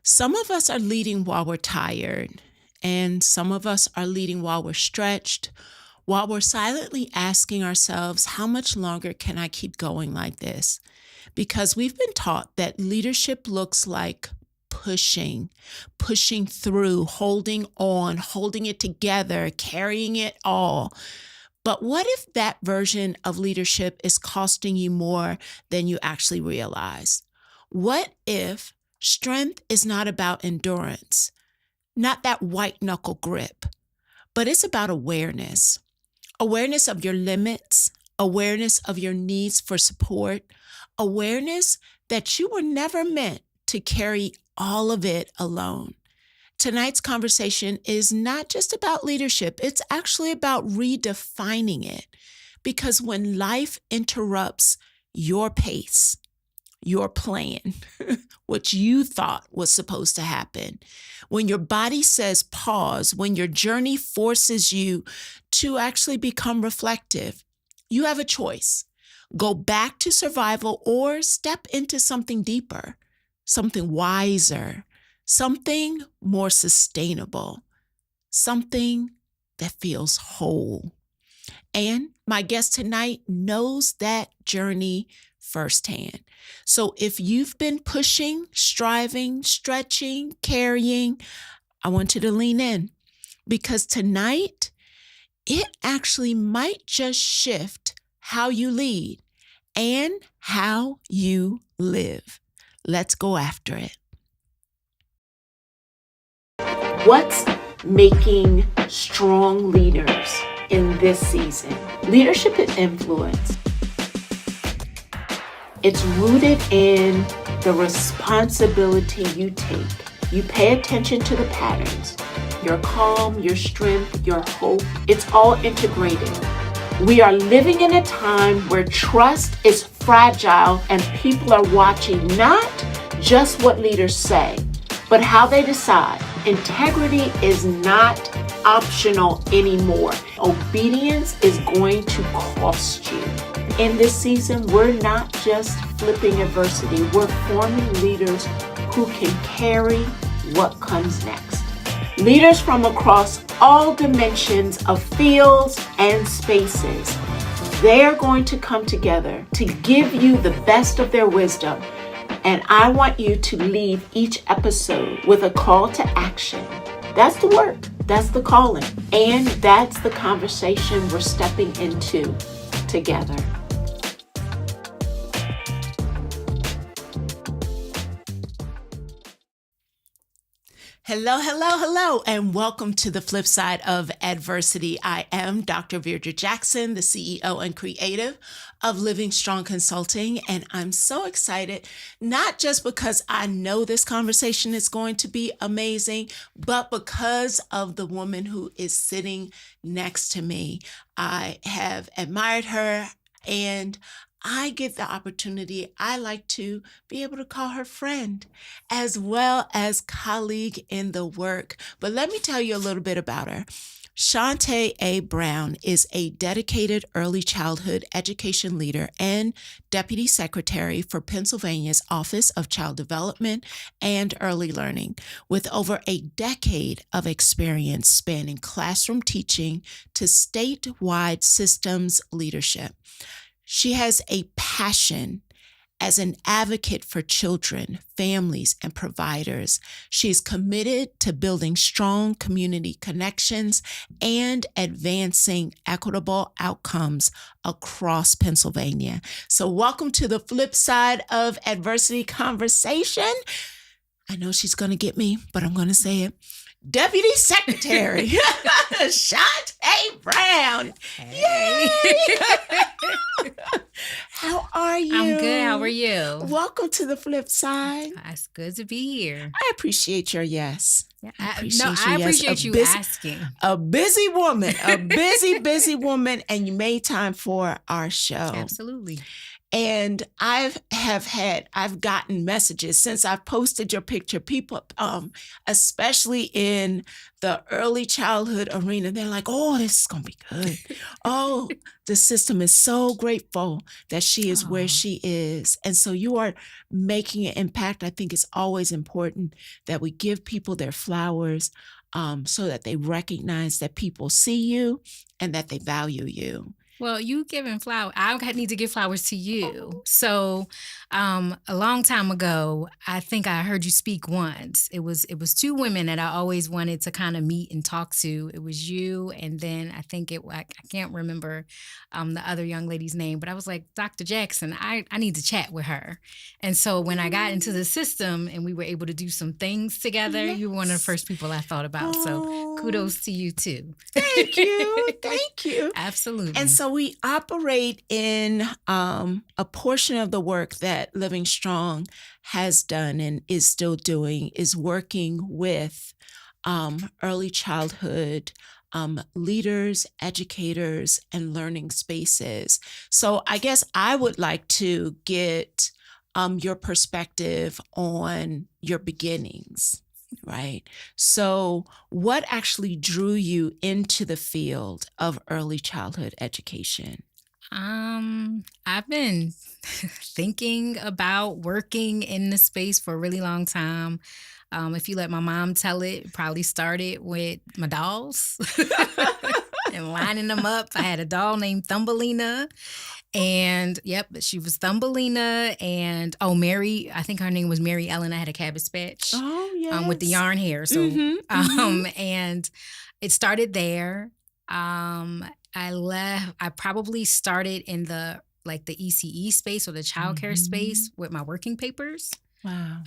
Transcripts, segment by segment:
Some of us are leading while we're tired, and some of us are leading while we're stretched, while we're silently asking ourselves, how much longer can I keep going like this? Because we've been taught that leadership looks like pushing through, holding on, holding it together, carrying it all. But what if that version of leadership is costing you more than you actually realize? What if strength is not about endurance, not that white knuckle grip, but it's about awareness? Awareness of your limits, awareness of your needs for support, awareness that you were never meant to carry all of it alone. Tonight's conversation is not just about leadership, it's actually about redefining it. Because when life interrupts your pace, your plan, what you thought was supposed to happen, when your body says pause, when your journey forces you to actually become reflective, you have a choice. Go back to survival or step into something deeper, something wiser, something more sustainable, something that feels whole. And my guest tonight knows that journey firsthand. So if you've been pushing, striving, stretching, carrying, I want you to lean in, because tonight it actually might just shift how you lead and how you live. Let's go after it. What's making strong leaders in this season? Leadership is influence. It's rooted in the responsibility you take. You pay attention to the patterns, your calm, your strength, your hope. It's all integrated. We are living in a time where trust is fragile and people are watching not just what leaders say, but how they decide. Integrity is not optional anymore. Obedience is going to cost you. In this season, we're not just flipping adversity. We're forming leaders who can carry what comes next. Leaders from across all dimensions of fields and spaces. They're going to come together to give you the best of their wisdom. And I want you to leave each episode with a call to action. That's the work. That's the calling. And that's the conversation we're stepping into together. Hello, and welcome to the flip side of adversity. I am Dr. Veirdre Jackson, the CEO and creative of Living Strong Consulting, and I'm so excited, not just because I know this conversation is going to be amazing, but because of the woman who is sitting next to me. I have admired her, and I get the opportunity, I like to be able to call her friend as well as colleague in the work. But let me tell you a little bit about her. Shante A. Brown is a dedicated early childhood education leader and Deputy Secretary for Pennsylvania's Office of Child Development and Early Learning, with over a decade of experience spanning classroom teaching to statewide systems leadership. She has a passion as an advocate for children, families, and providers. She's committed to building strong community connections and advancing equitable outcomes across Pennsylvania. So welcome to the flip side of adversity conversation. I know she's going to get me, but I'm going to say it. Deputy Secretary Shante A. Brown. Hey. Yay! How are you? I'm good. How are you? Welcome to the flip side. It's good to be here. I appreciate your yes. I appreciate you asking. A busy woman, busy woman, and you made time for our show. Absolutely. And I've gotten messages since I've posted your picture. People, especially in the early childhood arena, they're like, oh, this is going to be good. Oh, the system is so grateful that she is where she is. And so you are making an impact. I think it's always important that we give people their flowers, so that they recognize that people see you and that they value you. Well, you giving flowers. I need to give flowers to you. So, a long time ago, I think I heard you speak once. It was two women that I always wanted to kind of meet and talk to. It was you, and then I can't remember the other young lady's name, but I was like, Dr. Jackson, I need to chat with her. And so when I got into the system and we were able to do some things together, you were one of the first people I thought about. So kudos to you too. Thank you. Thank you. Absolutely. And so we operate in a portion of the work that Living Strong has done and is still doing is working with early childhood leaders, educators, and learning spaces. So I guess I would like to get your perspective on your beginnings. Right. So what actually drew you into the field of early childhood education? I've been thinking about working in the space for a really long time. If you let my mom tell it probably started with my dolls and lining them up. I had a doll named Thumbelina. And yep, she was Thumbelina and Mary, I think her name was Mary Ellen. I had a Cabbage Patch with the yarn hair. So and it started there. I probably started in the ECE space or the childcare space with my working papers. Wow.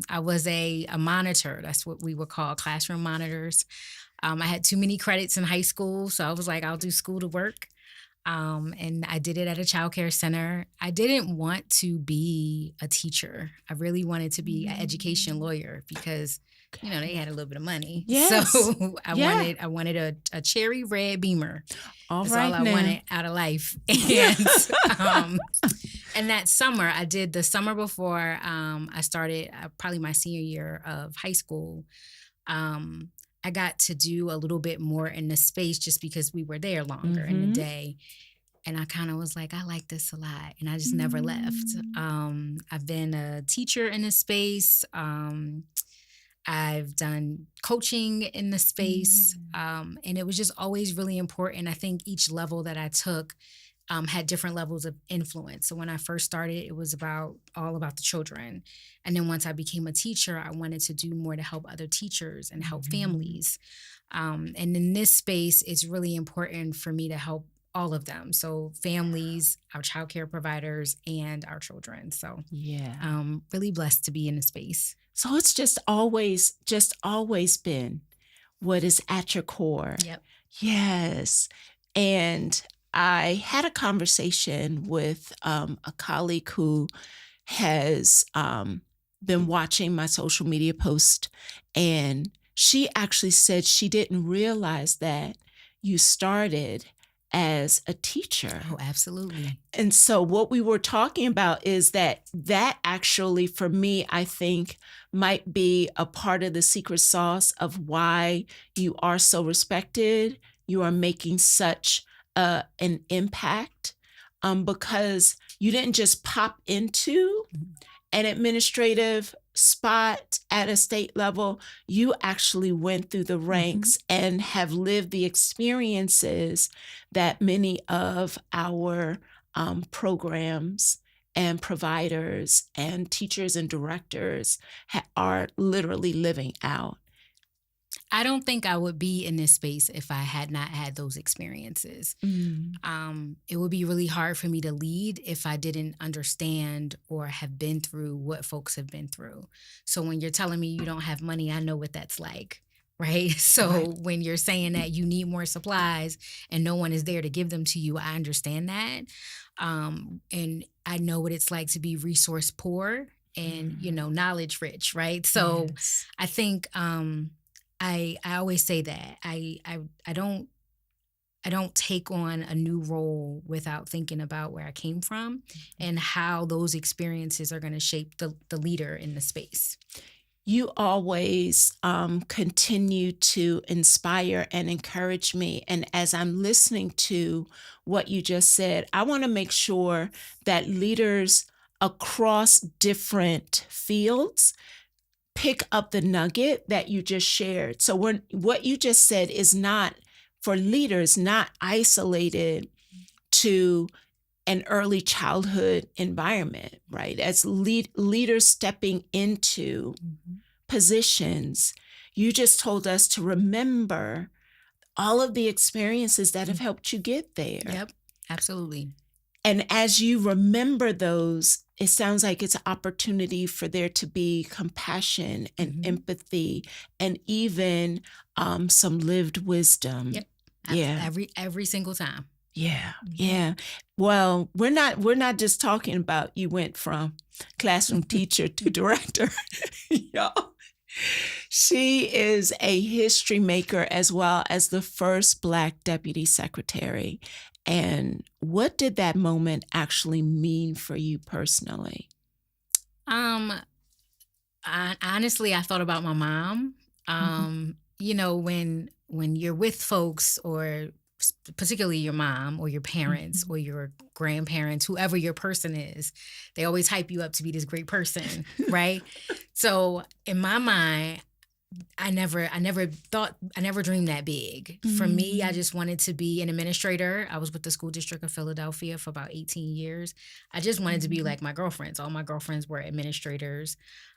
I was a monitor. That's what we would call classroom monitors. I had too many credits in high school, so I was like, I'll do school to work. And I did it at a childcare center. I didn't want to be a teacher. I really wanted to be an education lawyer because, they had a little bit of money. Yes. So I wanted a cherry red Beamer. That's all I wanted out of life. And that summer, I did the summer before I started probably my senior year of high school. I got to do a little bit more in the space just because we were there longer in the day. And I kind of was like, I like this a lot. And I just never left. I've been a teacher in the space. I've done coaching in the space. And it was just always really important. I think each level that I took had different levels of influence. So when I first started, it was all about the children. And then once I became a teacher, I wanted to do more to help other teachers and help families. And in this space, it's really important for me to help all of them. So families, our childcare providers, and our children. So I'm really blessed to be in the space. So it's just always been what is at your core. Yep. Yes. And I had a conversation with a colleague who has been watching my social media post, and she actually said she didn't realize that you started as a teacher. Oh, absolutely. And so what we were talking about is that actually, for me, I think might be a part of the secret sauce of why you are so respected. You are making such an impact because you didn't just pop into an administrative spot at a state level. You actually went through the ranks and have lived the experiences that many of our programs and providers and teachers and directors are literally living out. I don't think I would be in this space if I had not had those experiences. It would be really hard for me to lead if I didn't understand or have been through what folks have been through. So when you're telling me you don't have money, I know what that's like, right? So when you're saying that you need more supplies and no one is there to give them to you, I understand that. And I know what it's like to be resource poor and, knowledge rich, right? So I think I always say that I don't take on a new role without thinking about where I came from and how those experiences are going to shape the leader in the space. You always continue to inspire and encourage me. And as I'm listening to what you just said, I want to make sure that leaders across different fields pick up the nugget that you just shared. So what you just said is not for leaders, not isolated to an early childhood environment, right? As leaders stepping into positions, you just told us to remember all of the experiences that have helped you get there. Yep, absolutely. And as you remember those, it sounds like it's an opportunity for there to be compassion and empathy and even some lived wisdom. Yep. Yeah. Every single time. Yeah. Yeah. Well, we're not just talking about you went from classroom teacher to director. Y'all. She is a history maker as well as the first Black deputy secretary. And what did that moment actually mean for you personally? Honestly, I thought about my mom. You know, when you're with folks, or particularly your mom or your parents or your grandparents, whoever your person is, they always hype you up to be this great person, right? So in my mind, I never dreamed that big. For me, I just wanted to be an administrator. I was with the school district of Philadelphia for about 18 years. I just wanted to be like my girlfriends. All my girlfriends were administrators.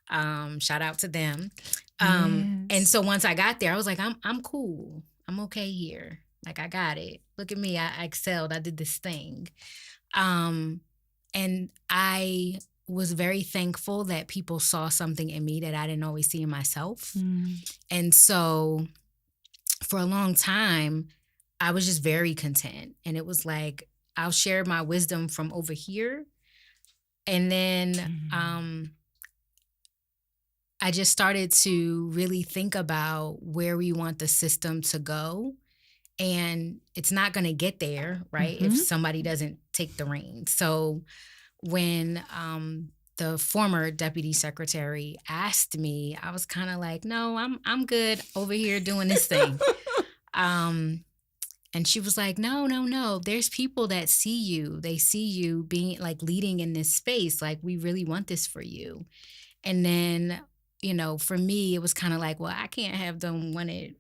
Shout out to them. And so once I got there, I was like, I'm cool. I'm okay here. Like, I got it. Look at me. I excelled. I did this thing. And I was very thankful that people saw something in me that I didn't always see in myself. And so for a long time, I was just very content. And it was like, I'll share my wisdom from over here. And then I just started to really think about where we want the system to go. And it's not going to get there, right, if somebody doesn't take the reins. So when the former deputy secretary asked me, I was kind of like, no, I'm good over here doing this thing. And she was like, no. There's people that see you. They see you being like leading in this space. Like, we really want this for you. And then, you know, for me, it was kind of like, well, I can't have them want it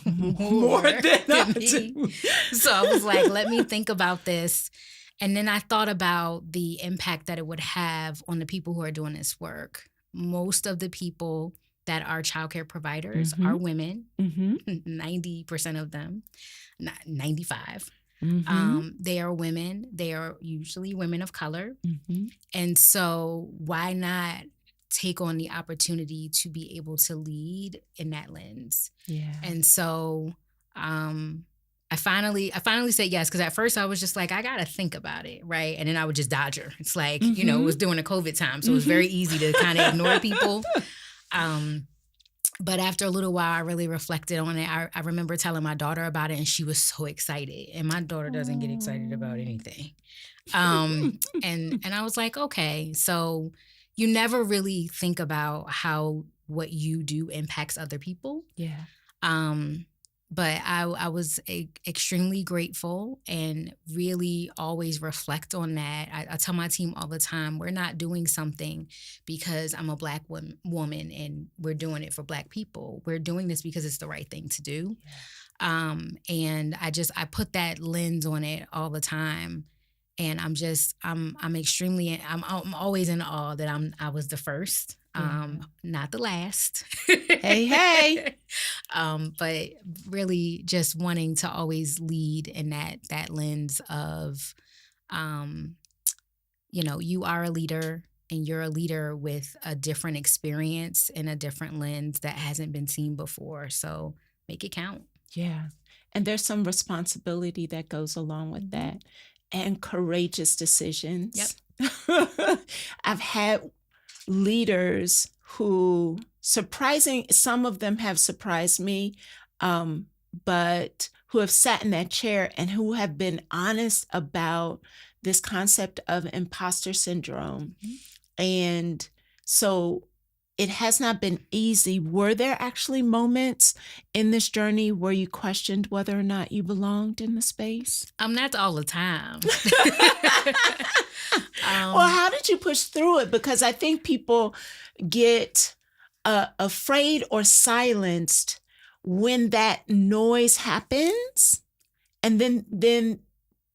more than me. So I was like, let me think about this. And then I thought about the impact that it would have on the people who are doing this work. Most of the people that are childcare providers are women, 90% of them, not 95. They are women. They are usually women of color. And so why not take on the opportunity to be able to lead in that lens? Yeah. And so I finally said yes, because at first I was just like, I got to think about it, right? And then I would just dodge her. It's like, you know, it was during the COVID time, so it was very easy to kind of ignore people. But after a little while, I really reflected on it. I remember telling my daughter about it, and she was so excited. And my daughter doesn't get excited about anything. And I was like, okay, so you never really think about how what you do impacts other people. Yeah. But I was extremely grateful and really always reflect on that. I tell my team all the time, we're not doing something because I'm a Black woman and we're doing it for Black people. We're doing this because it's the right thing to do. Yeah. And I put that lens on it all the time. And I'm always in awe that I was the first. Not the last. Hey. But really just wanting to always lead in that lens of, you know, you are a leader and you're a leader with a different experience and a different lens that hasn't been seen before. So make it count. Yeah. And there's some responsibility that goes along with that, and courageous decisions. Yep. I've had leaders who some of them have surprised me, but who have sat in that chair and who have been honest about this concept of imposter syndrome. And so it has not been easy. Were there actually moments in this journey where you questioned whether or not you belonged in the space? That's all the time. Well, how did you push through it? Because I think people get afraid or silenced when that noise happens, and then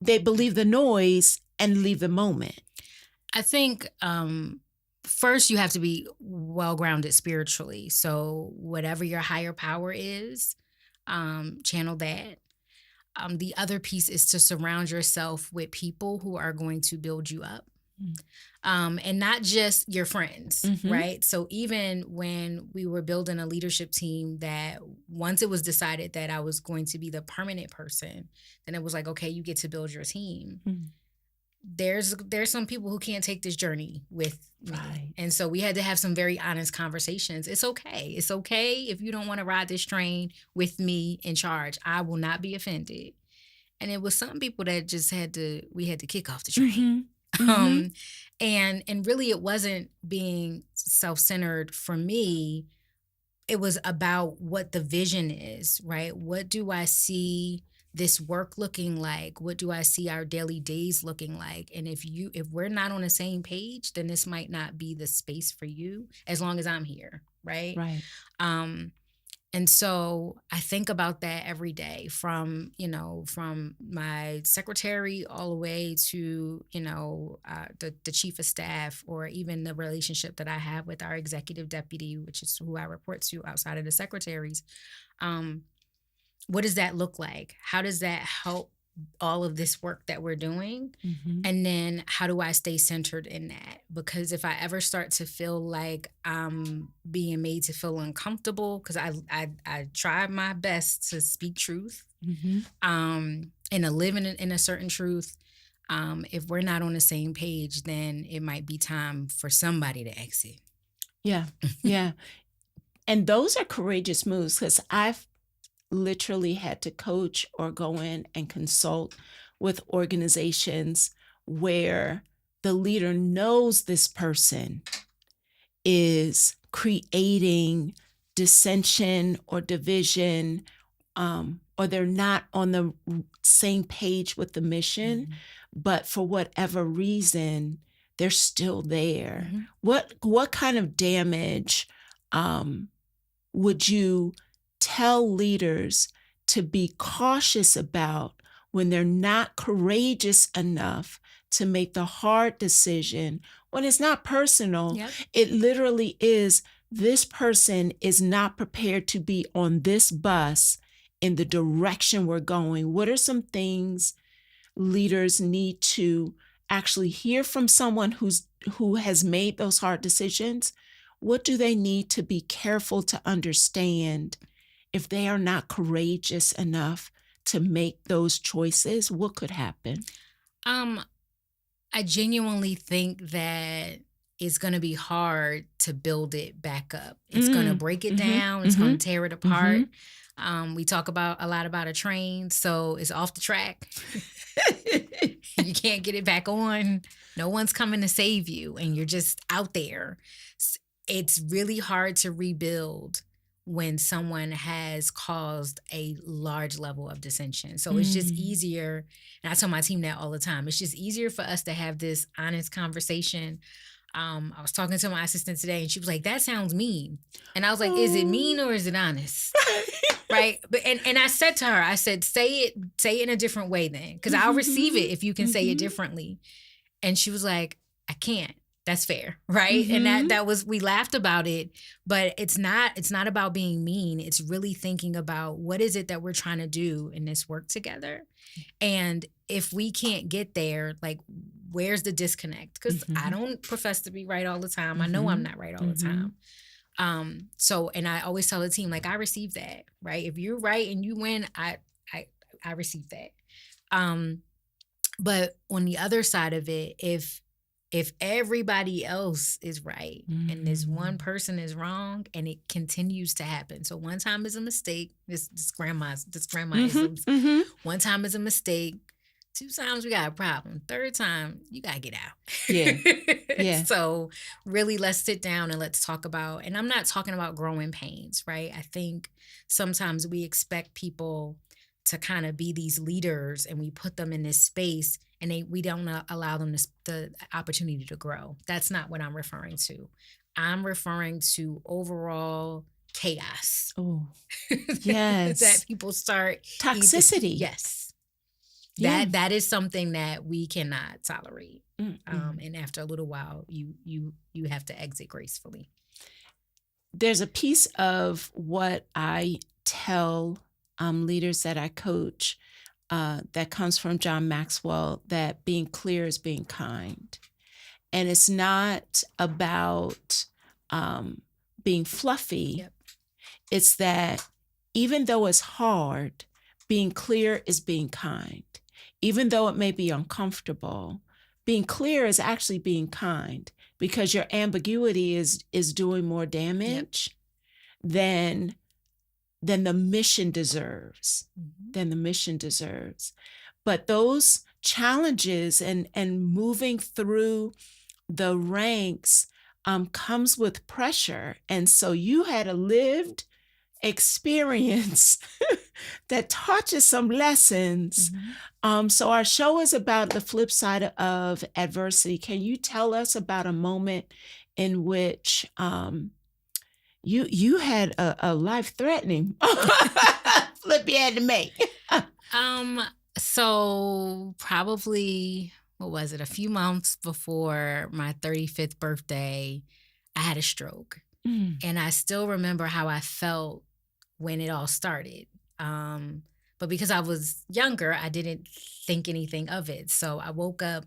they believe the noise and leave the moment. I think first you have to be well-grounded spiritually. So whatever your higher power is, channel that. The other piece is to surround yourself with people who are going to build you up. And not just your friends, right? So even when we were building a leadership team, that once it was decided that I was going to be the permanent person, then it was like, okay, you get to build your team. There's some people who can't take this journey with me. Right. And so we had to have some very honest conversations. It's okay. It's okay if you don't want to ride this train with me in charge. I will not be offended. And it was some people that just we had to kick off the train. And really it wasn't being self-centered for me. It was about what the vision is, right? What do I see this work looking like? What do I see our daily days looking like? And if we're not on the same page, then this might not be the space for you as long as I'm here, right? Right. And so I think about that every day, from my secretary all the way to, the chief of staff, or even the relationship that I have with our executive deputy, which is who I report to outside of the secretaries. What does that look like? How does that help all of this work that we're doing? And then how do I stay centered in that? Because if I ever start to feel like I'm being made to feel uncomfortable, because I try my best to speak truth, and to live in a certain truth. If we're not on the same page, then it might be time for somebody to exit. Yeah. Yeah. And those are courageous moves, because I've literally had to coach or go in and consult with organizations where the leader knows this person is creating dissension or division, or they're not on the same page with the mission, but for whatever reason, they're still there. What kind of damage would you tell leaders to be cautious about when they're not courageous enough to make the hard decision, when it's not personal? It literally is, this person is not prepared to be on this bus in the direction we're going. What are some things leaders need to actually hear from someone who has made those hard decisions? What do they need to be careful to understand if they are not courageous enough to make those choices? What could happen? I genuinely think that it's going to be hard to build it back up. It's going to break it down. It's going to tear it apart. We talk a lot about a train, so it's off the track. You can't get it back on. No one's coming to save you, and you're just out there. It's really hard to rebuild when someone has caused a large level of dissension. So it's just easier, and I tell my team that all the time, it's just easier for us to have this honest conversation. I was talking to my assistant today, and she was like, that sounds mean. And I was like, is it mean or is it honest? Right? But and I said to her, I said, say it in a different way then, because I'll receive it if you can say it differently. And she was like, I can't. That's fair, right? And that was, we laughed about it, but it's not about being mean. It's really thinking about what is it that we're trying to do in this work together. And if we can't get there, like, where's the disconnect? Because I don't profess to be right all the time. I know I'm not right all the time. So, and I always tell the team, like, I receive that, right? If you're right and you win, I receive that. But on the other side of it, if everybody else is right and this one person is wrong, and it continues to happen. So one time is a mistake. This grandmaisms. One time is a mistake. 2 times we got a problem. Third time, you gotta get out. Yeah. Yeah. So really let's sit down and let's talk about, and I'm not talking about growing pains, right? I think sometimes we expect people to kind of be these leaders and we put them in this space and we don't allow them the opportunity to grow. That's not what I'm referring to. I'm referring to overall chaos. Oh, yes. That people start Toxicity. Yes. Yeah. That is something that we cannot tolerate. Mm-mm. And after a little while, you have to exit gracefully. There's a piece of what I tell leaders that I coach that comes from John Maxwell, that being clear is being kind. And it's not about being fluffy. Yep. It's that even though it's hard, being clear is being kind. Even though it may be uncomfortable, being clear is actually being kind, because your ambiguity is doing more damage than the mission deserves. Than the mission deserves. But those challenges and moving through the ranks comes with pressure. And so you had a lived experience that taught you some lessons. So our show is about the flip side of adversity. Can you tell us about a moment in which you had a life-threatening flip you had to make? So probably, what was it? A few months before my 35th birthday, I had a stroke. And I still remember how I felt when it all started. But because I was younger, I didn't think anything of it. So I woke up,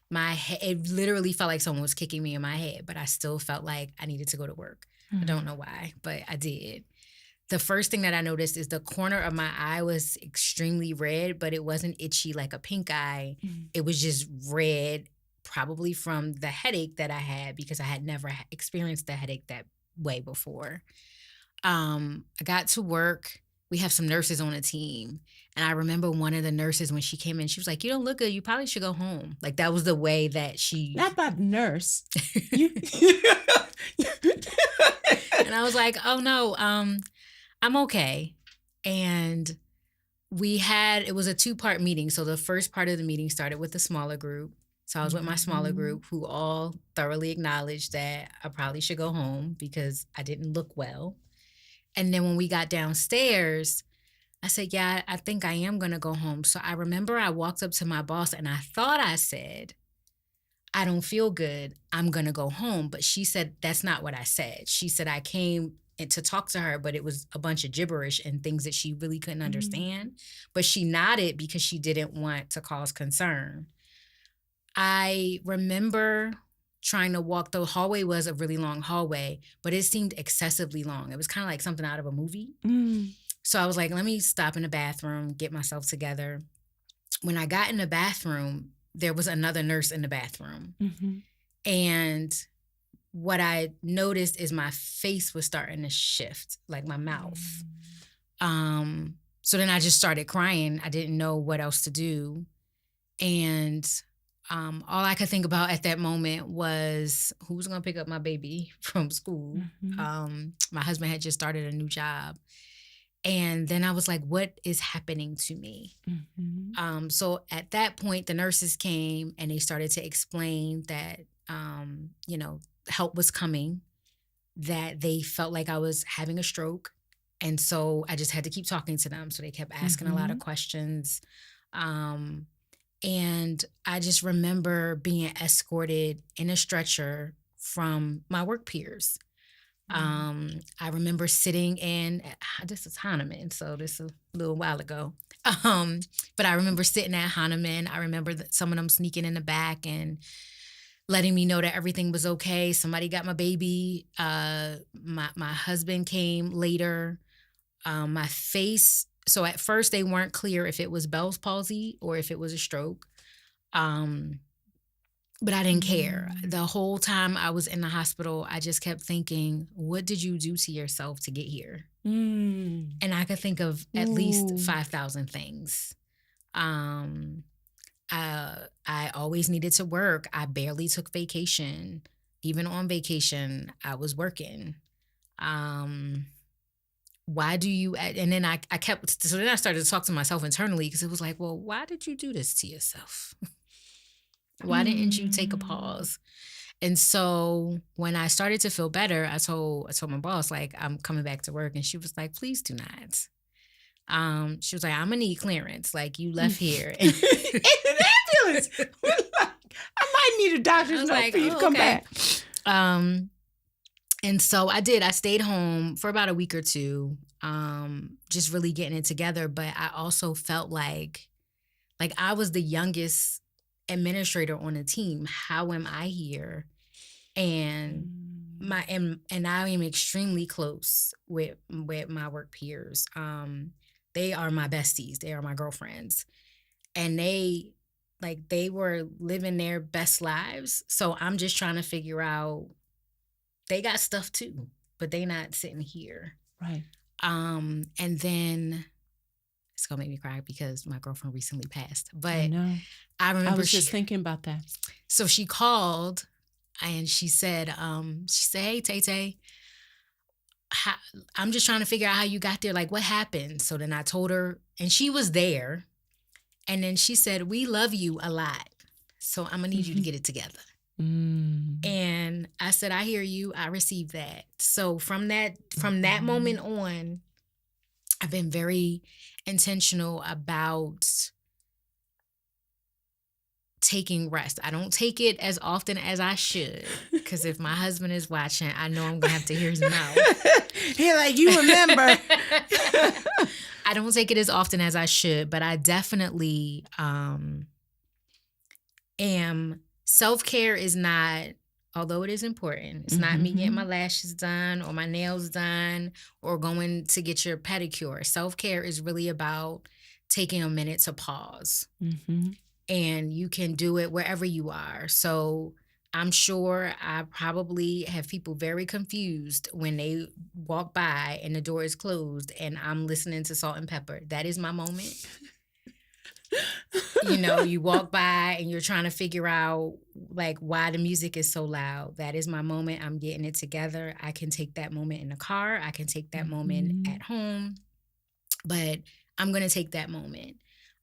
my head, it literally felt like someone was kicking me in my head, but I still felt like I needed to go to work. I don't know why, but I did. The first thing that I noticed is the corner of my eye was extremely red, but it wasn't itchy like a pink eye. It was just red, probably from the headache that I had, because I had never experienced the headache that way before. I got to work. We have some nurses on the team. And I remember one of the nurses, when she came in, she was like, "You don't look good. You probably should go home." Like, that was the way that she... Not about nurse. And I was like, "Oh no, I'm okay." And it was a 2-part meeting. So the first part of the meeting started with the smaller group. So I was with my smaller group, who all thoroughly acknowledged that I probably should go home because I didn't look well. And then when we got downstairs, I said, "Yeah, I think I am going to go home." So I remember I walked up to my boss and I thought I said, "I don't feel good. I'm going to go home." But she said, that's not what I said. She said I came to talk to her, but it was a bunch of gibberish and things that she really couldn't understand. But she nodded because she didn't want to cause concern. I remember trying to walk. The hallway was a really long hallway, but it seemed excessively long. It was kind of like something out of a movie. So I was like, let me stop in the bathroom, get myself together. When I got in the bathroom, there was another nurse in the bathroom. And what I noticed is my face was starting to shift, like my mouth. So then I just started crying. I didn't know what else to do. And all I could think about at that moment was, who's going to pick up my baby from school? My husband had just started a new job. And then I was like, what is happening to me? So at that point, the nurses came and they started to explain that, help was coming, that they felt like I was having a stroke. And so I just had to keep talking to them. So they kept asking a lot of questions. And I just remember being escorted in a stretcher from my work peers. I remember sitting in, this is Hahnemann, so this is a little while ago. But I remember sitting at Hahnemann. I remember some of them sneaking in the back and letting me know that everything was okay. Somebody got my baby. My husband came later. My face, so at first they weren't clear if it was Bell's palsy or if it was a stroke. But I didn't care. The whole time I was in the hospital, I just kept thinking, what did you do to yourself to get here? And I could think of at least 5,000 things. I always needed to work. I barely took vacation. Even on vacation, I was working. Um, why do you, and then I kept, so then I started to talk to myself internally because it was like, well, why did you do this to yourself? Why didn't you take a pause? And so when I started to feel better, I told my boss, like, I'm coming back to work. And she was like, please do not. She was like, I'm gonna need clearance. Like, you left here. In an ambulance. I might need a doctor's note like, for you to come okay. back. And so I did. I stayed home for about a week or two, just really getting it together. But I also felt like I was the youngest administrator on the team. How am I here? And and I am extremely close with my work peers. They are my besties. They are my girlfriends, and they were living their best lives. So I'm just trying to figure out, they got stuff too, but they not sitting here. Right. And then it's gonna make me cry because my girlfriend recently passed. But I know. I remember I was just thinking about that. So she called and she said, hey, Tay, I'm just trying to figure out how you got there. Like, what happened? So then I told her, and she was there. And then she said, we love you a lot. So I'm gonna need you to get it together. And I said, I hear you. I received that. So from that moment on, I've been very intentional about taking rest. I don't take it as often as I should, because if my husband is watching, I know I'm gonna have to hear his mouth. He's like, you remember. I don't take it as often as I should, but I definitely am. Self-care is not, although it is important, it's not me getting my lashes done or my nails done or going to get your pedicure. Self-care is really about taking a minute to pause. And you can do it wherever you are. So I'm sure I probably have people very confused when they walk by and the door is closed and I'm listening to Salt and Pepper. That is my moment. You walk by and you're trying to figure out like why the music is so loud. That is my moment. I'm getting it together. I can take that moment in the car. I can take that moment at home. But I'm going to take that moment.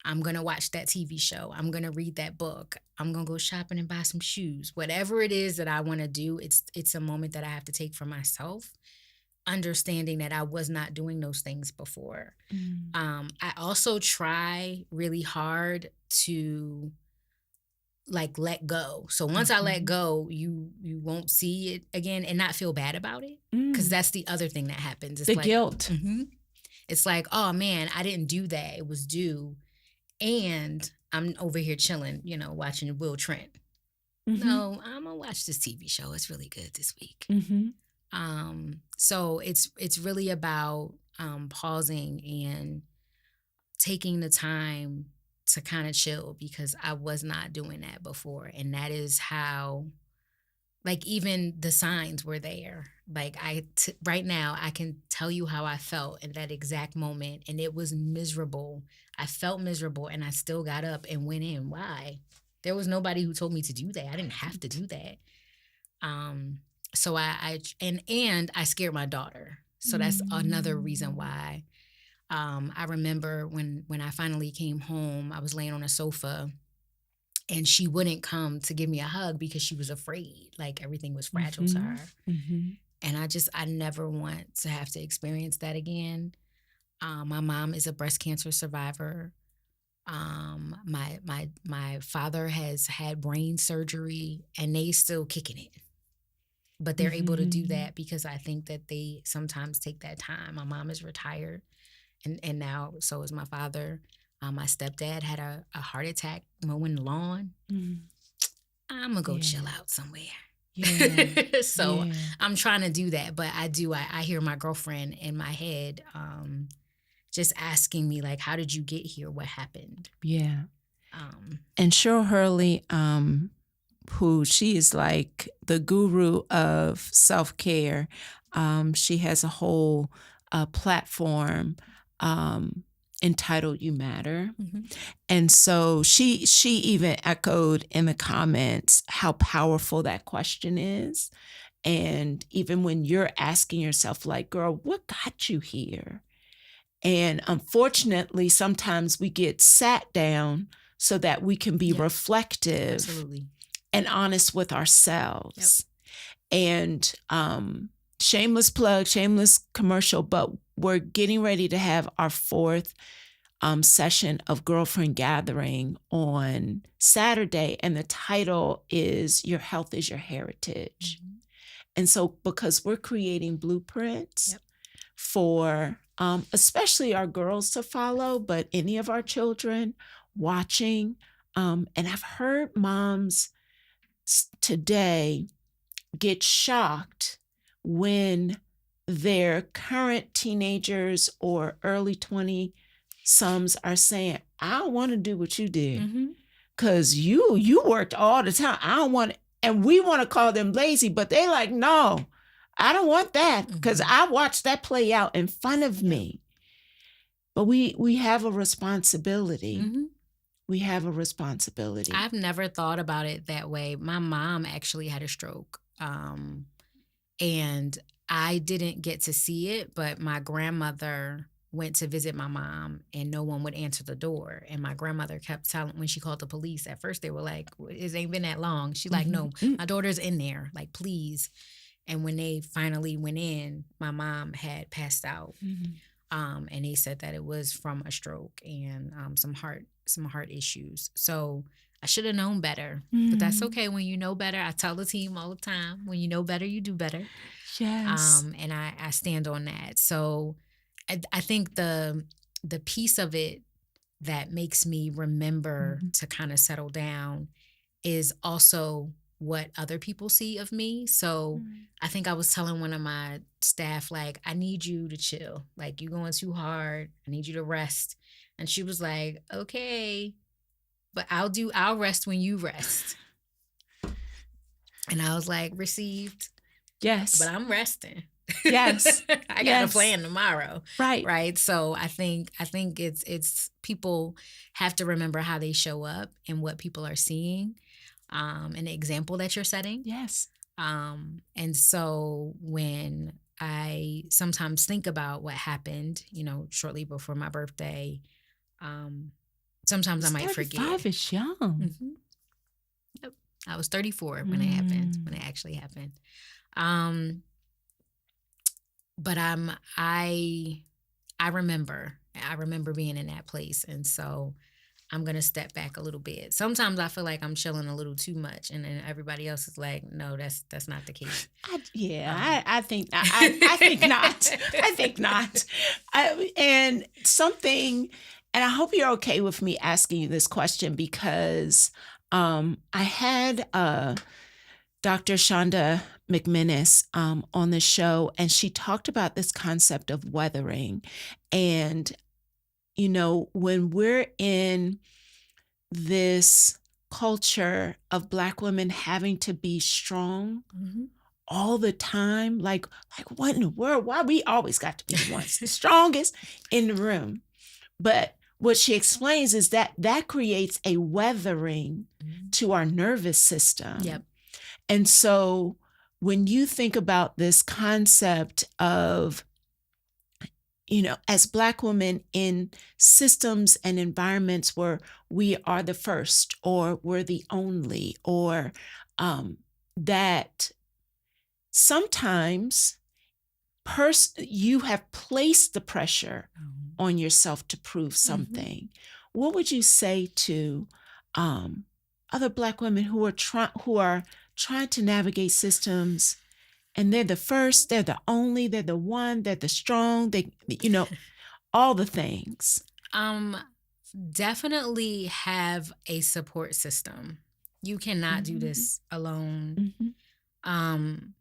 I'm going to watch that TV show. I'm going to read that book. I'm going to go shopping and buy some shoes. Whatever it is that I want to do, it's a moment that I have to take for myself, understanding that I was not doing those things before. I also try really hard to let go. So once I let go, you won't see it again and not feel bad about it. Because that's the other thing that happens. It's the guilt. It's like, oh man, I didn't do that. It was due. And I'm over here chilling, watching Will Trent. No, I'm gonna watch this TV show. It's really good this week. So it's really about pausing and taking the time to kind of chill, because I was not doing that before. And that is how, even the signs were there. Right now, I can tell you how I felt in that exact moment. And it was miserable. I felt miserable and I still got up and went in. Why? There was nobody who told me to do that. I didn't have to do that. So I scared my daughter. So that's another reason why. I remember when I finally came home, I was laying on a sofa and she wouldn't come to give me a hug because she was afraid. Like everything was fragile to her. And I never want to have to experience that again. My mom is a breast cancer survivor. My father has had brain surgery and they still kicking it. But they're able to do that because I think that they sometimes take that time. My mom is retired and now so is my father. My stepdad had a heart attack mowing the lawn. I'm going to go chill out somewhere. So I'm trying to do that. But I hear my girlfriend in my head just asking me, like, how did you get here? What happened? Yeah. And Cheryl Hurley, who she is like the guru of self-care. She has a whole platform entitled You Matter. Mm-hmm. And so she even echoed in the comments how powerful that question is. And even when you're asking yourself, like, girl, what got you here? And unfortunately, sometimes we get sat down so that we can be reflective Absolutely. and honest with ourselves. And shameless plug, shameless commercial, but we're getting ready to have our fourth session of Girlfriend Gathering on Saturday. And the title is Your Health is Your Heritage. Mm-hmm. And so because we're creating blueprints for especially our girls to follow, but any of our children watching. And I've heard moms today get shocked when their current teenagers or early 20-somes are saying, I don't want to do what you did because you worked all the time. I don't want to. And we want to call them lazy, but they're like, no, I don't want that because I watched that play out in front of me. But we have a responsibility. We have a responsibility. I've never thought about it that way. My mom actually had a stroke. And I didn't get to see it, but my grandmother went to visit my mom and no one would answer the door. And my grandmother kept telling, when she called the police, at first they were like, it ain't been that long. She's like, no, my daughter's in there. Like, please. And when they finally went in, my mom had passed out. And they said that it was from a stroke and some heart issues. So I should have known better, but that's okay. When you know better, I tell the team all the time, when you know better, you do better. Yes. And I stand on that. So I think the piece of it that makes me remember to kind of settle down is also what other people see of me. So I think I was telling one of my staff, like, I need you to chill. Like, you're going too hard. I need you to rest. And she was like, okay, but I'll rest when you rest. And I was like, received. Yes. But I'm resting. Yes. I got a plan tomorrow. Right. So I think it's people have to remember how they show up and what people are seeing, and the example that you're setting. Yes. And so when I sometimes think about what happened, shortly before my birthday, sometimes I might forget. 35 is young. Yep. I was 34 when it happened, when it actually happened. But I remember being in that place. And so I'm going to step back a little bit. Sometimes I feel like I'm chilling a little too much. And then everybody else is like, no, that's not the case. I think not. I think not. I think not. And I hope you're okay with me asking you this question because I had Dr. Shante McMinnis on the show, and she talked about this concept of weathering. And, when we're in this culture of Black women having to be strong all the time, like what in the world? Why we always got to be the ones, the strongest in the room? But what she explains is that creates a weathering to our nervous system. Yep. And so when you think about this concept of, as Black women in systems and environments where we are the first or we're the only, or that sometimes you have placed the pressure on yourself to prove something. What would you say to other Black women who are trying to navigate systems, and they're the first, they're the only, they're the one, they're the strong, all the things? Definitely have a support system. You cannot do this alone. And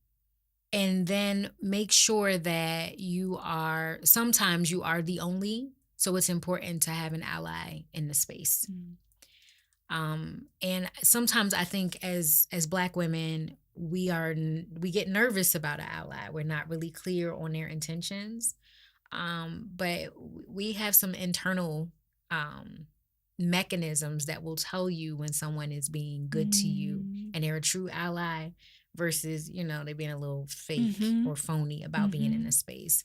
then make sure that sometimes you are the only, so it's important to have an ally in the space. And sometimes I think as Black women, we get nervous about an ally. We're not really clear on their intentions. But we have some internal um, mechanisms that will tell you when someone is being good to you Mm. and they're a true ally versus, they being a little fake Mhm. or phony about being in a Mhm. space.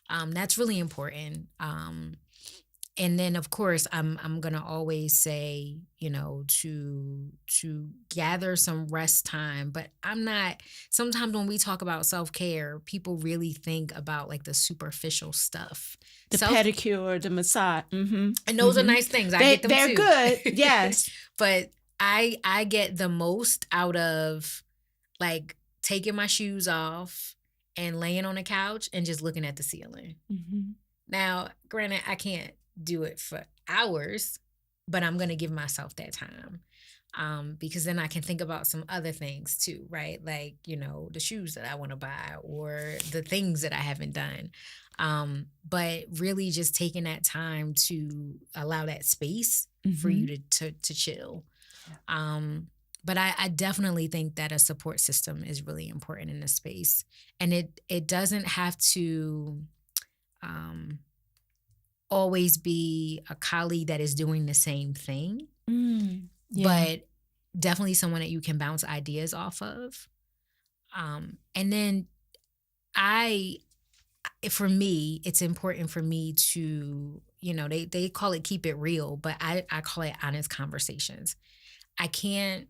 That's really important. And then of course I'm gonna always say, to gather some rest time. But I'm not sometimes when we talk about self-care, people really think about like the superficial stuff. The Self pedicure, the massage. Mhm. and those are Mhm. nice things. I get them They're too. good. Yes. But I get the most out of like taking my shoes off and laying on the couch and just looking at the ceiling. Mhm. Now, granted, I can't do it for hours, but I'm going to give myself that time. Because then I can think about some other things too, right? Like, the shoes that I want to buy or the things that I haven't done. But really just taking that time to allow that space for you Mhm. to chill. Yeah. But I definitely think that a support system is really important in this space. And it doesn't have to um, always be a colleague that is doing the same thing, Mm. Yeah. but definitely someone that you can bounce ideas off of. And then I, for me, it's important for me to, they call it keep it real, but I call it honest conversations. I can't,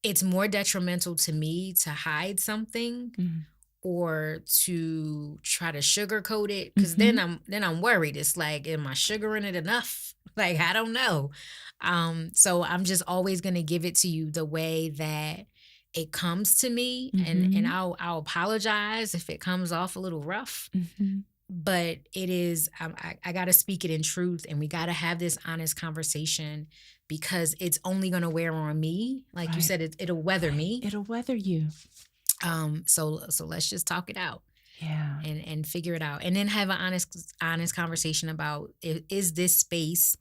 it's more detrimental to me to hide something Mhm. or to try to sugarcoat it because then Mhm. I'm worried. It's like, am I sugaring it enough? Like, I don't know. So I'm just always gonna give it to you the way that it comes to me, and Mhm. I'll apologize if it comes off a little rough. Mhm. But it is I gotta speak it in truth, and we gotta have this honest conversation because it's only gonna wear on me. Like you Right. said, it'll weather Right. me. It'll weather you. So let's just talk it out Yeah. and figure it out, and then have an honest conversation about is this space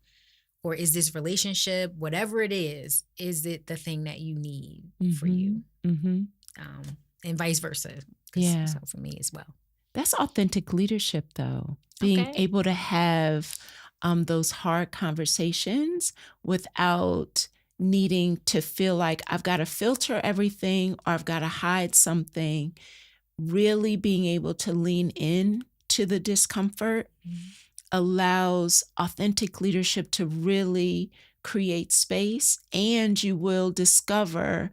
or is this relationship, whatever it is it the thing that you need for you, Mhm. Mhm. um, and vice versa. Because Yeah. so for me as well. That's authentic leadership, though. Being Okay. able to have those hard conversations without needing to feel like I've got to filter everything or I've got to hide something. Really being able to lean in to the discomfort Mhm. allows authentic leadership to really create space, and you will discover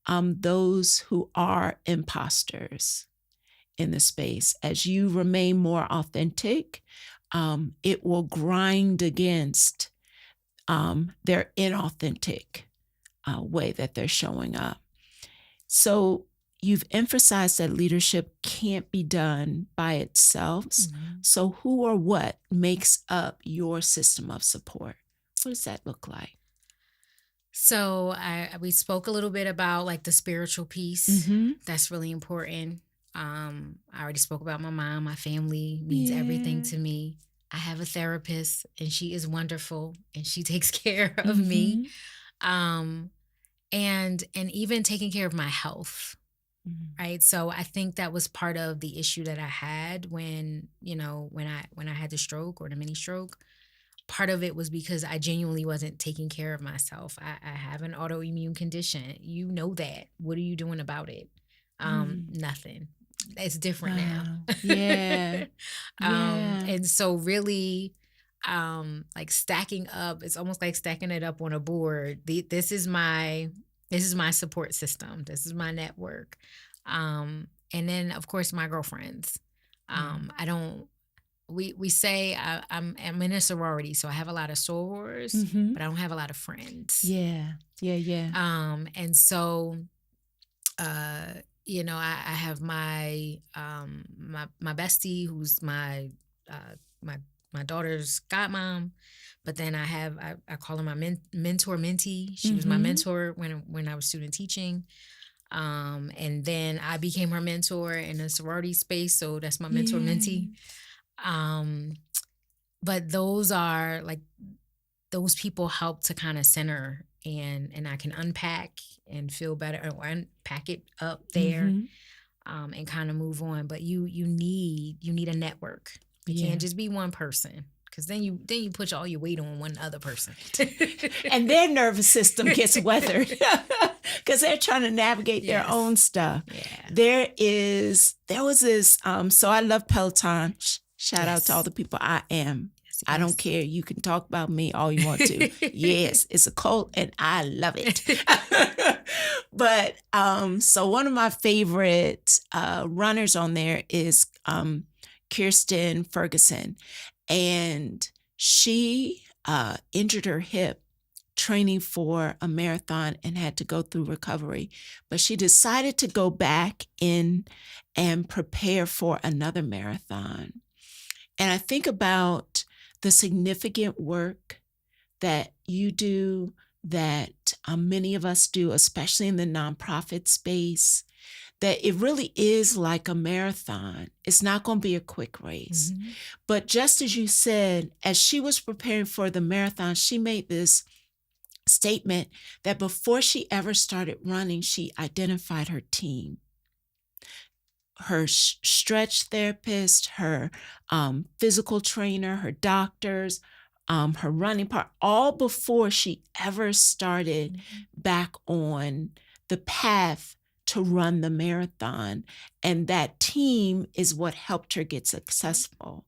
those who are imposters in the space. As you remain more authentic, it will grind against their inauthentic way that they're showing up. So you've emphasized that leadership can't be done by itself. Mhm. So who or what makes up your system of support? What does that look like? So we spoke a little bit about like the spiritual piece. Mm-hmm. That's really important. I already spoke about my mom. My family means everything Yeah. to me. I have a therapist and she is wonderful and she takes care of me. Mm-hmm. Um, and even taking care of my health. Right. So I think that was part of the issue that I had when, when I had the stroke or the mini stroke. Part of it was because I genuinely wasn't taking care of myself. I have an autoimmune condition. You know that. What are you doing about it? Mm-hmm. Nothing. It's different now. Wow. Yeah. Yeah. And so really, like stacking up, it's almost like stacking it up on a board. This is my support system. This is my network. And then of course my girlfriends. Yeah. I don't we say I'm in a sorority, so I have a lot of sorors, Mm-hmm. but I don't have a lot of friends. Yeah. Yeah. Yeah. And so I have my bestie who's my my daughter's godmom, but then I call her my mentor mentee. She was my Mm-hmm. mentor when I was student teaching. And then I became her mentor in a sorority space, so that's my mentor mentee. Yeah. Um, but those people help to kind of center and I can unpack and feel better or unpack it up there Mm-hmm. and kind of move on. But you need a network. It can't just be one person. Because then you put all your weight on one other person. And their nervous system gets weathered because they're trying to navigate their own stuff. Yeah. There was this, so I love Peloton. Shout out to all the people I am. Yes. I don't care. You can talk about me all you want to. Yes, it's a cult and I love it. But so one of my favorite runners on there is Kirsten Ferguson. And she injured her hip training for a marathon and had to go through recovery. But she decided to go back in and prepare for another marathon. And I think about the significant work that you do, that many of us do, especially in the nonprofit space, that it really is like a marathon. It's not going to be a quick race. Mm-hmm. But just as you said, as she was preparing for the marathon, she made this statement that before she ever started running, she identified her team. Her stretch therapist, her physical trainer, her doctors, her running part, all before she ever started back on the path to run the marathon. And that team is what helped her get successful.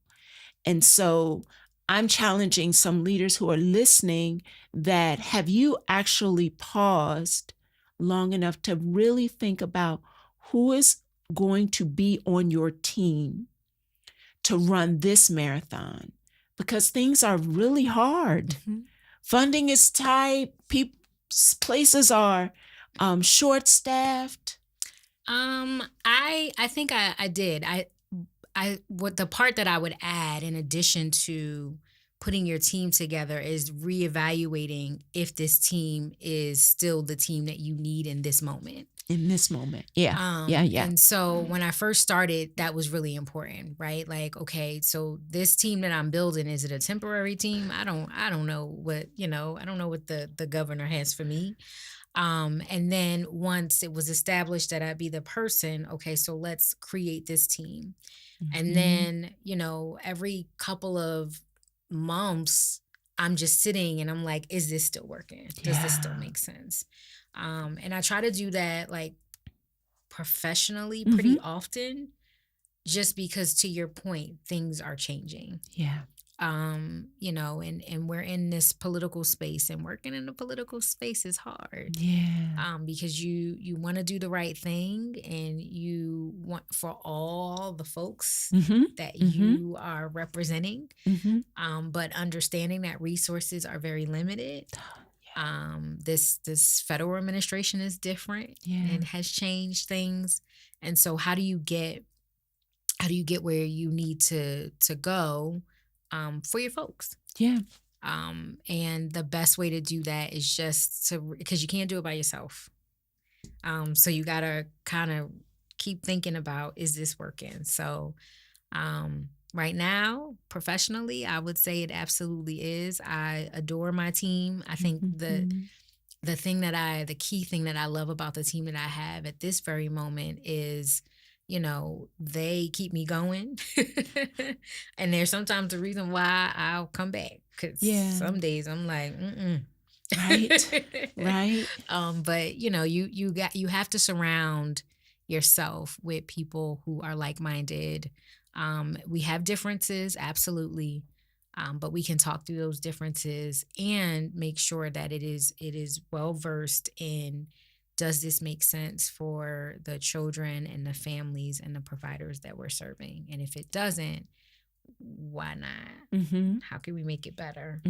And so I'm challenging some leaders who are listening that have you actually paused long enough to really think about who is going to be on your team to run this marathon? Because things are really hard. Mm-hmm. Funding is tight. Places are short-staffed. I think I did. What the part that I would add in addition to putting your team together is reevaluating if this team is still the team that you need in this moment. In this moment. Yeah. Yeah. And so when I first started, that was really important, right? Like, okay, so this team that I'm building, is it a temporary team? I don't know what, I don't know what the governor has for me. And then once it was established that I'd be the person, okay, so let's create this team. Mm-hmm. And then, every couple of months, I'm just sitting and I'm like, is this still working? Does this still make sense? And I try to do that like professionally pretty often, just because, to your point, things are changing. Yeah. And we're in this political space, and working in the political space is hard. Yeah. Because you want to do the right thing, and you want for all the folks that you are representing, but understanding that resources are very limited. This federal administration is different and has changed things. And so how do you get where you need to go for your folks? Yeah. And the best way to do that is just because you can't do it by yourself. So you got to kind of keep thinking about, is this working? So right now, professionally, I would say it absolutely is. I adore my team. I think the key thing that I love about the team that I have at this very moment is, they keep me going. And there's sometimes a reason why I'll come back. Because some days I'm like, Right. But you have to surround yourself with people who are like-minded. We have differences, absolutely. But we can talk through those differences and make sure that it is well-versed in, does this make sense for the children and the families and the providers that we're serving? And if it doesn't, why not? How can we make it better?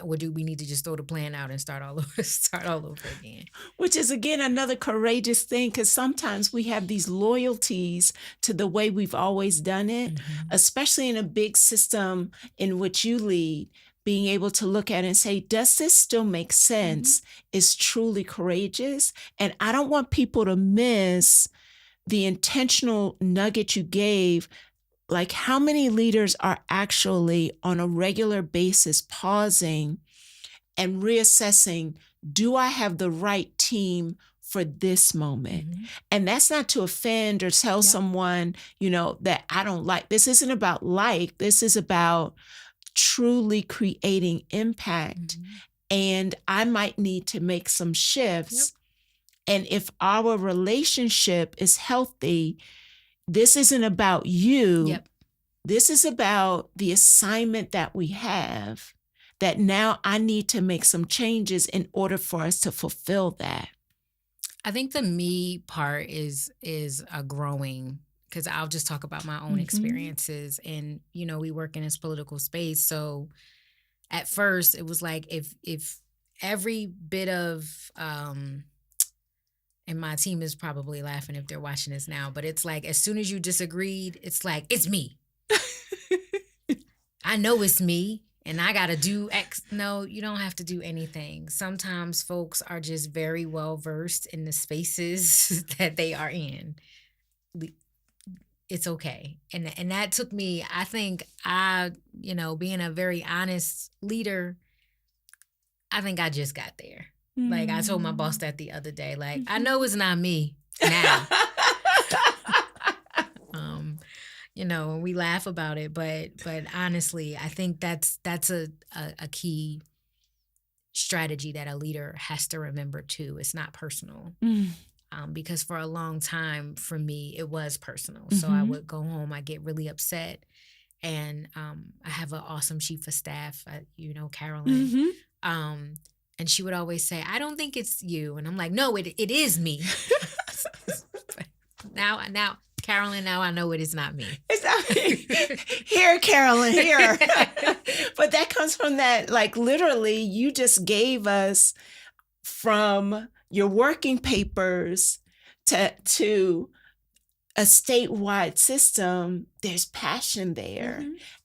Or do we need to just throw the plan out and start all over again? Which is, again, another courageous thing, because sometimes we have these loyalties to the way we've always done it, especially in a big system in which you lead. Being able to look at it and say, does this still make sense, is truly courageous. And I don't want people to miss the intentional nugget you gave. Like, how many leaders are actually on a regular basis pausing and reassessing, do I have the right team for this moment. Mm-hmm. And that's not to offend or tell someone, that I don't like. This isn't about like. This is about truly creating impact. Mm-hmm. And I might need to make some shifts. And if our relationship is healthy, this isn't about you. Yep. This is about the assignment that we have, that now I need to make some changes in order for us to fulfill that. I think the me part is a growing, because I'll just talk about my own experiences. And, we work in this political space. So at first it was like, if every bit of, and my team is probably laughing if they're watching this now, but it's like, as soon as you disagreed, it's like, it's me. I know it's me and I got to do X. No, you don't have to do anything. Sometimes folks are just very well versed in the spaces that they are in. It's okay. And that took me, I think being a very honest leader, I think I just got there. Like, I told my boss that the other day, like, I know it's not me now. And we laugh about it, but honestly, I think that's a key strategy that a leader has to remember too. It's not personal. Because for a long time, for me, it was personal. So I would go home, I get really upset. And I have an awesome chief of staff, Carolyn. And she would always say, I don't think it's you. And I'm like, no, it is me. Now, Carolyn, now I know it is not me. It's not me. Here, Carolyn, here. But that comes from that, like, literally, you just gave us from your working papers to a statewide system. There's passion there.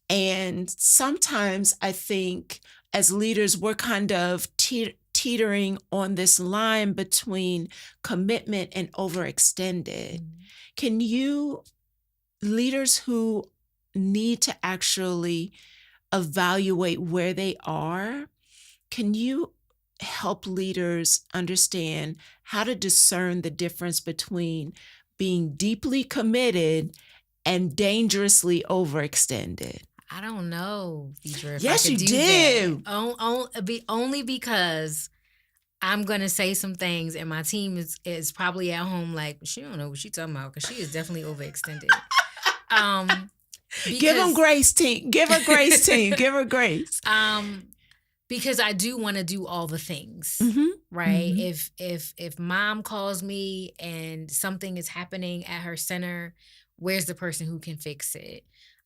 And sometimes I think as leaders, we're kind of teetering on this line between commitment and overextended. Can you, leaders who need to actually evaluate where they are, can you help leaders understand how to discern the difference between being deeply committed and dangerously overextended? I don't know, Veirdre. Yes, you do. Only because I'm going to say some things and my team is probably at home like, she don't know what she's talking about because she is definitely overextended. Give them grace, team. Give her grace, team. Give her grace. Because I do want to do all the things, right? If mom calls me and something is happening at her center, where's the person who can fix it?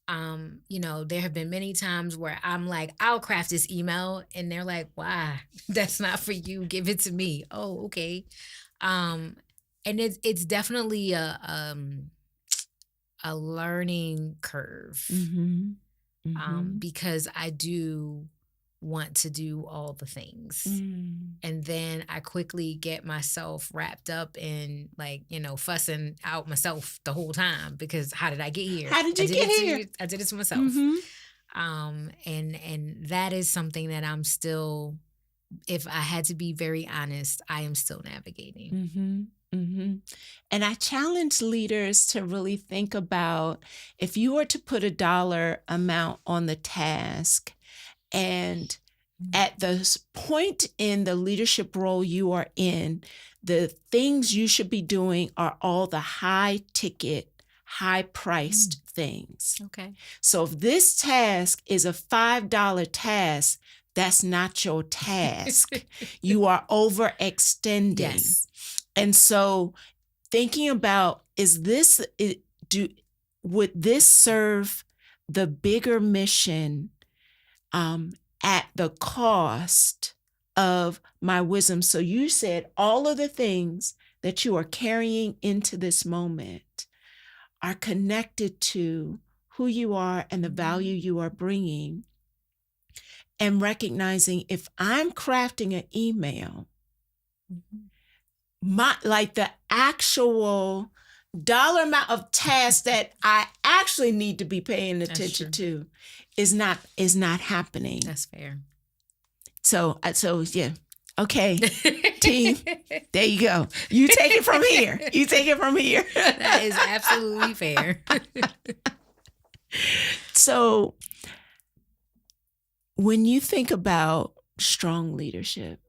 There have been many times where I'm like, I'll craft this email, and they're like, why? That's not for you. Give it to me. Oh, okay. And it's definitely a learning curve, because I do want to do all the things. And then I quickly get myself wrapped up in fussing out myself the whole time, because how did I get here? How did you get here? I did it to myself. And that is something that I'm still, if I had to be very honest, I am still navigating. And I challenge leaders to really think about, if you were to put a dollar amount on the task, and at the point in the leadership role you are in, the things you should be doing are all the high-ticket, high-priced things. Okay. So if this task is a $5 task, that's not your task. You are overextending. Yes. And so thinking about, would this serve the bigger mission at the cost of my wisdom? So you said all of the things that you are carrying into this moment are connected to who you are and the value you are bringing. And recognizing, if I'm crafting an email, the actual dollar amount of tasks that I actually need to be paying attention to is not happening. That's fair. So yeah, Okay, team, there you go. You take it from here. You take it from here. That is absolutely fair. So when you think about strong leadership,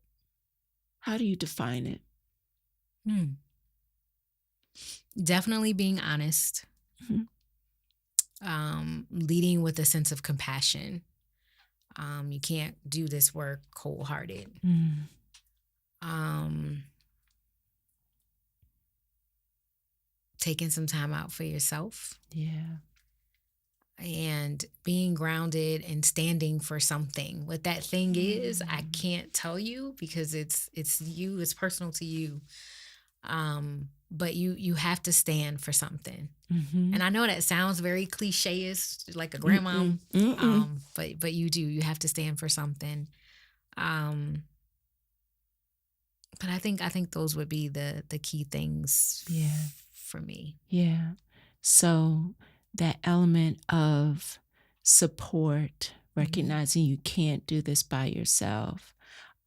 how do you define it? Definitely being honest. Leading with a sense of compassion. You can't do this work cold-hearted. Taking some time out for yourself. Yeah. And being grounded and standing for something. What that thing is, I can't tell you because it's you, it's personal to you. But you have to stand for something. And I know that sounds very cliche-ish, like a grandma. But you do. You have to stand for something. But I think those would be the key things for me. Yeah. So that element of support, recognizing you can't do this by yourself.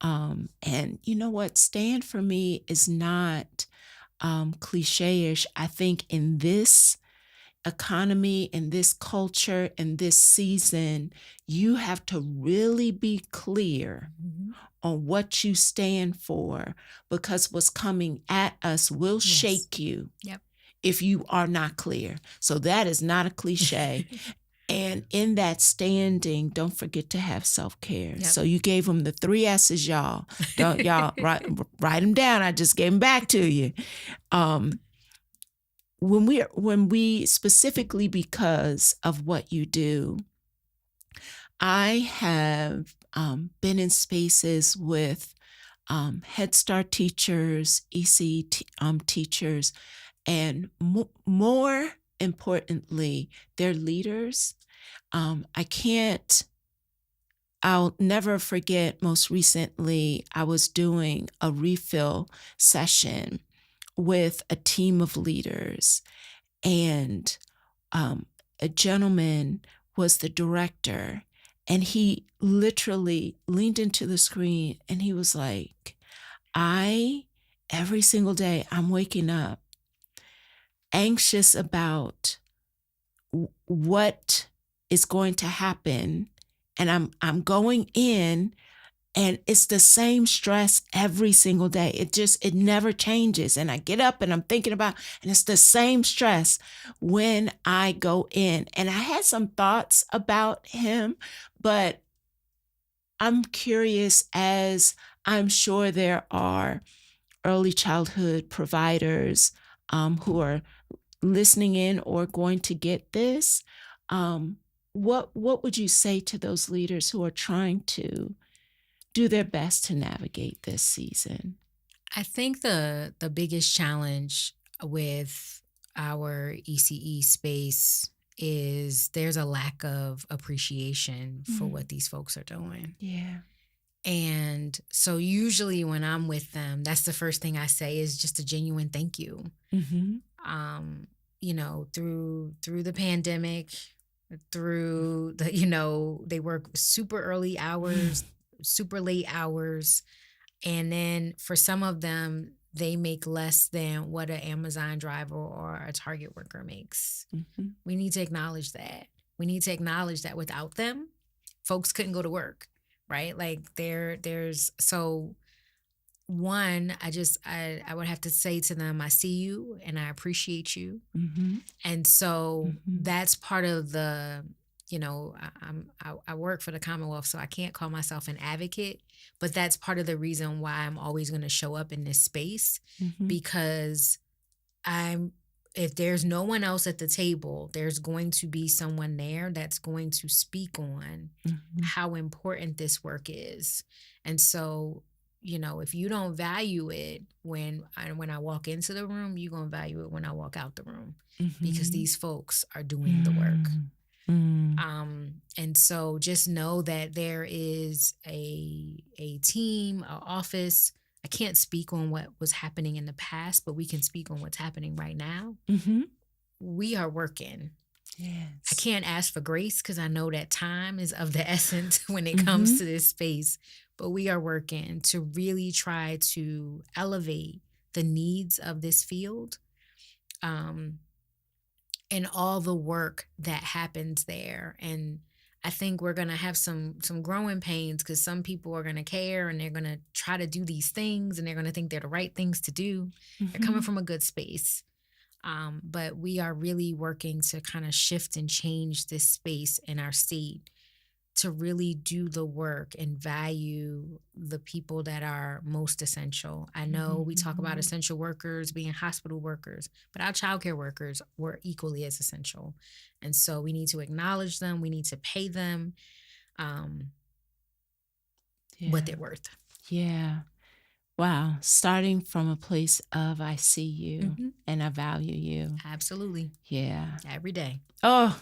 And you know what? Stand for me is not cliche-ish. I think in this economy, in this culture, in this season, you have to really be clear on what you stand for, because what's coming at us will shake you if you are not clear. So that is not a cliche. And in that standing, don't forget to have self-care. So you gave them the 3 S's, y'all. Don't y'all write them down. I just gave them back to you. When we specifically, because of what you do, I have been in spaces with Head Start teachers, EC teachers, and more importantly, their leaders. I'll never forget, most recently, I was doing a refill session with a team of leaders, and a gentleman was the director, and he literally leaned into the screen and he was like, every single day I'm waking up anxious about what is going to happen, and I'm going in, and it's the same stress every single day. It never changes. And I get up and I'm thinking about, and it's the same stress when I go in. And I had some thoughts about him, but I'm curious, as I'm sure there are early childhood providers who are listening in or going to get this. What would you say to those leaders who are trying to do their best to navigate this season? I think the biggest challenge with our ECE space is there's a lack of appreciation for what these folks are doing. Yeah. And so usually when I'm with them, that's the first thing I say is just a genuine thank you. Through the pandemic, through the, they work super early hours, super late hours. And then for some of them, they make less than what an Amazon driver or a Target worker makes. We need to acknowledge that. We need to acknowledge that without them, folks couldn't go to work, right? Like so one, I would have to say to them, I see you and I appreciate you. And so that's part of the, I work for the Commonwealth, so I can't call myself an advocate, but that's part of the reason why I'm always going to show up in this space, because if there's no one else at the table, there's going to be someone there that's going to speak on how important this work is. And so, if you don't value it when I walk into the room, you're going to value it when I walk out the room, because these folks are doing the work. And so just know that there is a team, an office. I can't speak on what was happening in the past, but we can speak on what's happening right now. We are working. Yes. I can't ask for grace because I know that time is of the essence when it comes to this space. but we are working to really try to elevate the needs of this field. And all the work that happens there. And I think we're gonna have some growing pains because some people are gonna care and they're gonna try to do these things and they're gonna think they're the right things to do. They're coming from a good space. But we are really working to kind of shift and change this space in our state to really do the work and value the people that are most essential. I know we talk about essential workers being hospital workers, but our childcare workers were equally as essential. And so we need to acknowledge them. We need to pay them what they're worth. Yeah. Wow. Starting from a place of I see you and I value you. Absolutely. Yeah. Every day. Oh.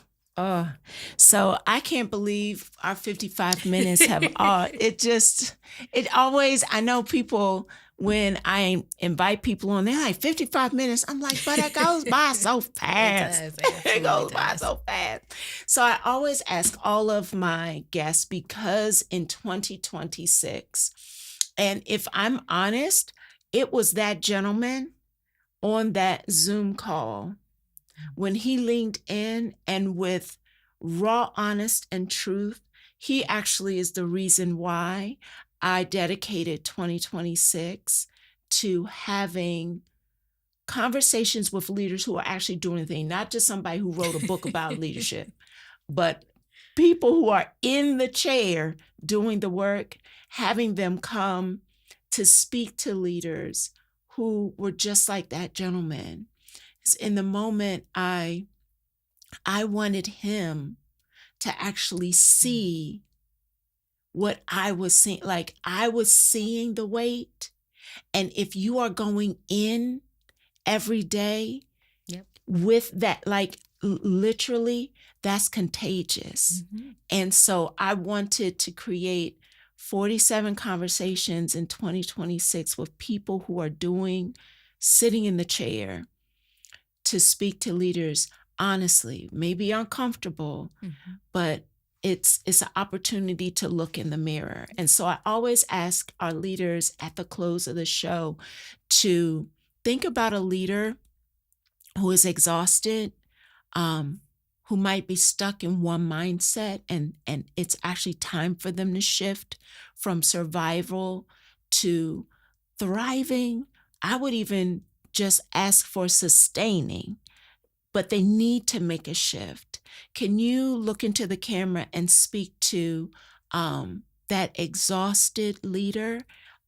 So I can't believe our 55 minutes have all, it always, I know people, when I invite people on, they're like 55 minutes. I'm like, but it goes by so fast. It goes by so fast. So I always ask all of my guests, because in 2026, and if I'm honest, it was that gentleman on that Zoom call when he leaned in and with raw, honest, and truth, he actually is the reason why I dedicated 2026 to having conversations with leaders who are actually doing the thing, not just somebody who wrote a book about leadership, but people who are in the chair doing the work, having them come to speak to leaders who were just like that gentleman. In the moment, I wanted him to actually see what I was seeing. Like, I was seeing the weight. And if you are going in every day with that, like literally, that's contagious. And so I wanted to create 47 conversations in 2026 with people who are sitting in the chair, to speak to leaders honestly, maybe uncomfortable, but it's an opportunity to look in the mirror. And so I always ask our leaders at the close of the show to think about a leader who is exhausted, who might be stuck in one mindset, and it's actually time for them to shift from survival to thriving. I would even just ask for sustaining, but they need to make a shift. Can you look into the camera and speak to that exhausted leader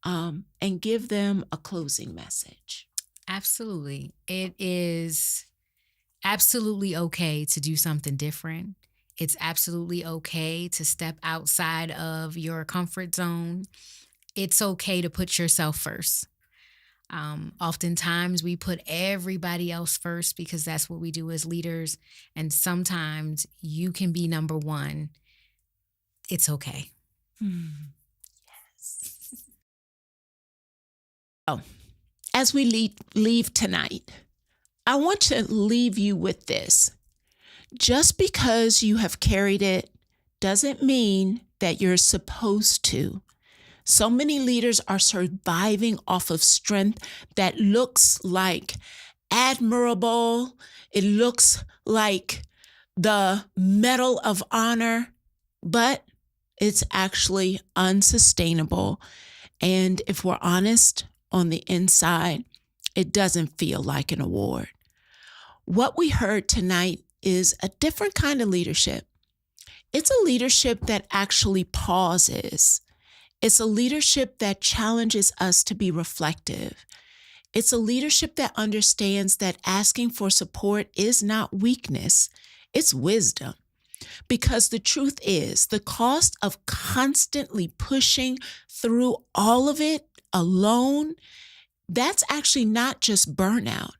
and give them a closing message? Absolutely. It is absolutely okay to do something different. It's absolutely okay to step outside of your comfort zone. It's okay to put yourself first. Oftentimes we put everybody else first because that's what we do as leaders. And sometimes you can be number one. It's okay. Yes. Oh, as we leave tonight, I want to leave you with this. Just because you have carried it doesn't mean that you're supposed to. So many leaders are surviving off of strength that looks like admirable. It looks like the Medal of Honor, but it's actually unsustainable. And if we're honest, on the inside, it doesn't feel like an award. What we heard tonight is a different kind of leadership. It's a leadership that actually pauses. It's a leadership that challenges us to be reflective. It's a leadership that understands that asking for support is not weakness, it's wisdom. Because the truth is, the cost of constantly pushing through all of it alone, that's actually not just burnout,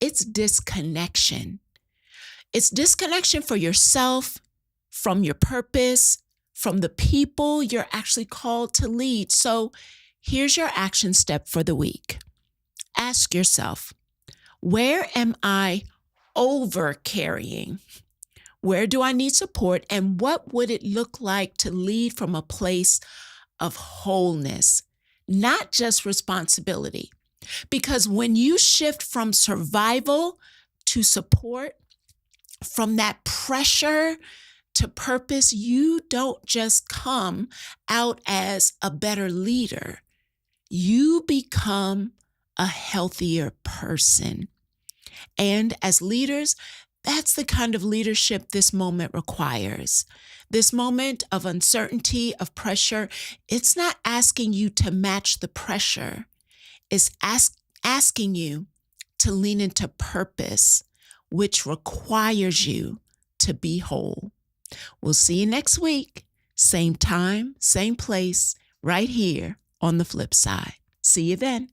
it's disconnection. It's disconnection for yourself, from your purpose, from the people you're actually called to lead. So here's your action step for the week. Ask yourself, where am I over carrying? Where do I need support? And what would it look like to lead from a place of wholeness, not just responsibility. Because when you shift from survival to support, from that pressure to purpose, you don't just come out as a better leader. You become a healthier person. And as leaders, that's the kind of leadership this moment requires. This moment of uncertainty, of pressure, it's not asking you to match the pressure. It's asking you to lean into purpose, which requires you to be whole. We'll see you next week. Same time, same place, right here on The Flip Side. See you then.